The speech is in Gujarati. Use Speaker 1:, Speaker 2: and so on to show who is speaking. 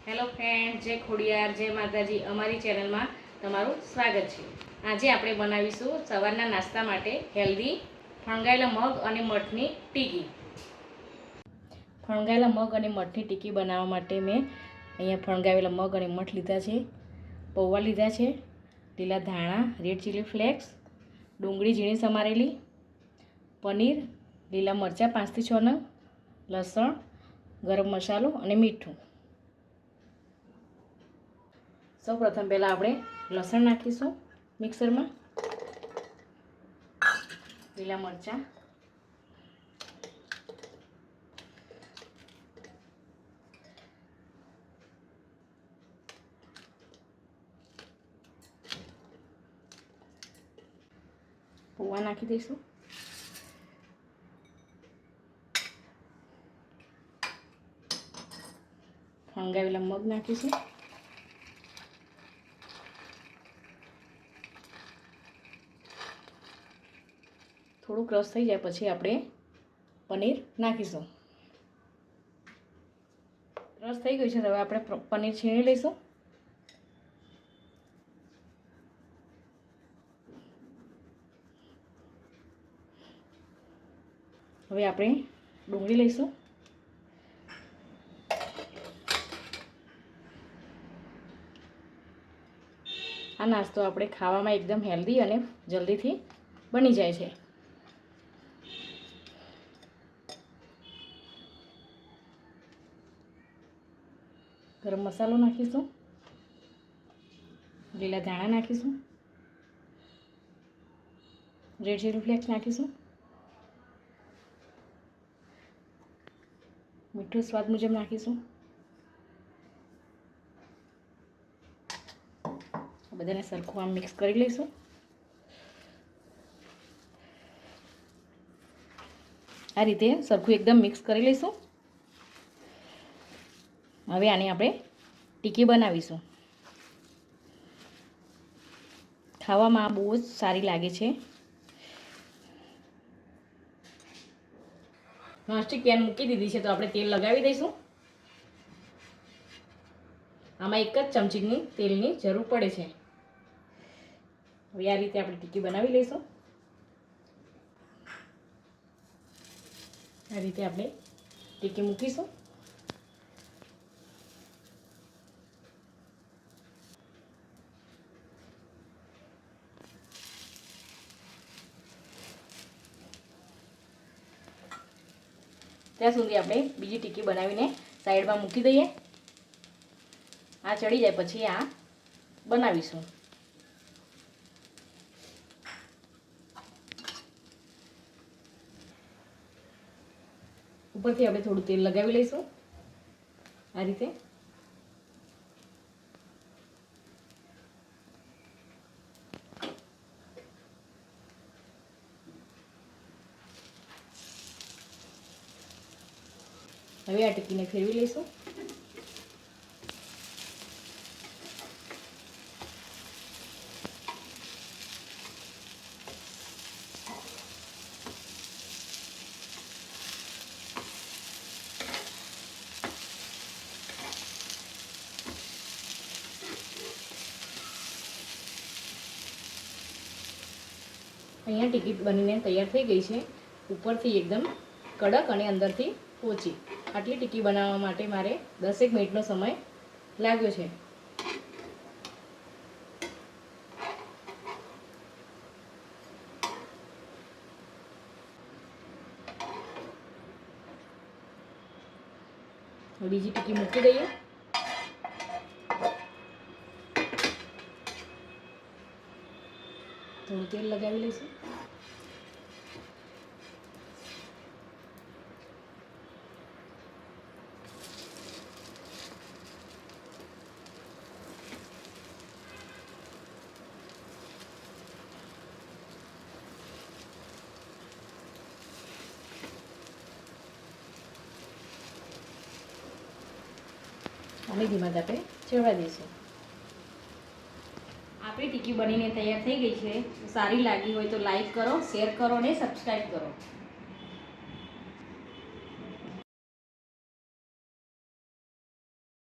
Speaker 1: હેલો ફ્રેન્ડ, જય ખોડિયાર, જય માતાજી. અમારી ચેનલમાં તમારું સ્વાગત છે. આજે આપણે બનાવીશું સવારના નાસ્તા માટે હેલ્ધી ફણગાયેલા મગ અને મઠની ટીકી. ફણગાયેલા મગ અને મઠની ટીકી બનાવવા માટે મેં અહીંયા ફણગાવેલા મગ અને મઠ લીધા છે, પૌવા લીધા છે, લીલા ધાણા, રેડ ચીલી ફ્લેક્સ, ડુંગળી ઝીણી સમારેલી, પનીર, લીલા મરચાં 5 થી 6 નંગ, લસણ, ગરમ મસાલો અને મીઠું. સૌ પ્રથમ પહેલાં આપણે લસણ નાખીશું મિક્સરમાં, લીલા મરચાં, પૌવા નાખી દઈશું, ફણગાવેલા મગ નાખીશું, થોડું ક્રશ થઈ જાય પછી આપણે પનીર નાખીશું. ક્રશ થઈ ગયું છે, હવે આપણે પનીર છીણી લઈશું. હવે આપણે ડુંગળી લઈશું. આ નાસ્તો આપણે ખાવામાં એકદમ હેલ્ધી અને જલ્દીથી બની જાય છે. ગરમ મસાલો નાખીશું, લીલા ધાણા નાખીશું, રેડ ચીલી ફ્લેક્સ નાખીશું, મીઠું સ્વાદ મુજબ નાખીશું. બધાને સરખું આમ મિક્સ કરી લઈશું. આ રીતે સરખું એકદમ મિક્સ કરી લઈશું. હવે આની આપણે ટીકી બનાવીશું. ખાવામાં બહુ જ સારી લાગે છે. નોનસ્ટિક પેન મૂકી દીધી છે, તો આપણે તેલ લગાવી દઈશું. આમાં 1 જ ચમચીની તેલની જરૂર પડે છે. હવે આ રીતે આપણે ટીકી બનાવી લઈશું. આ રીતે આપણે ટીકી મૂકીશું. ત્યાં સુધી આપણે બીજી ટીકી બનાવીને સાઈડમાં મૂકી દઈએ. આ ચડી જાય પછી આ બનાવીશું. ઉપરથી આપણે થોડું તેલ લગાવી લઈશું. આ રીતે હવે આ ટીકીને ફેરવી લઈશું. અહીંયા ટિકિટ બનીને તૈયાર થઈ ગઈ છે. ઉપરથી એકદમ કડક અને અંદરથી પોચી. આટલી ટિક્કી બનાવવા માટે મારે 10 મિનિટનો સમય લાગ્યો છે. બીજી ટિક્કી મૂકી દઈએ. થોડું તેલ લગાવી લઈશું. અને ધીમા તાપે ચડવા દઈશું. આપણી ટીકી બનીને તૈયાર થઈ ગઈ છે. સારી લાગી હોય તો લાઈક કરો, શેર કરો અને સબસ્ક્રાઈબ કરો.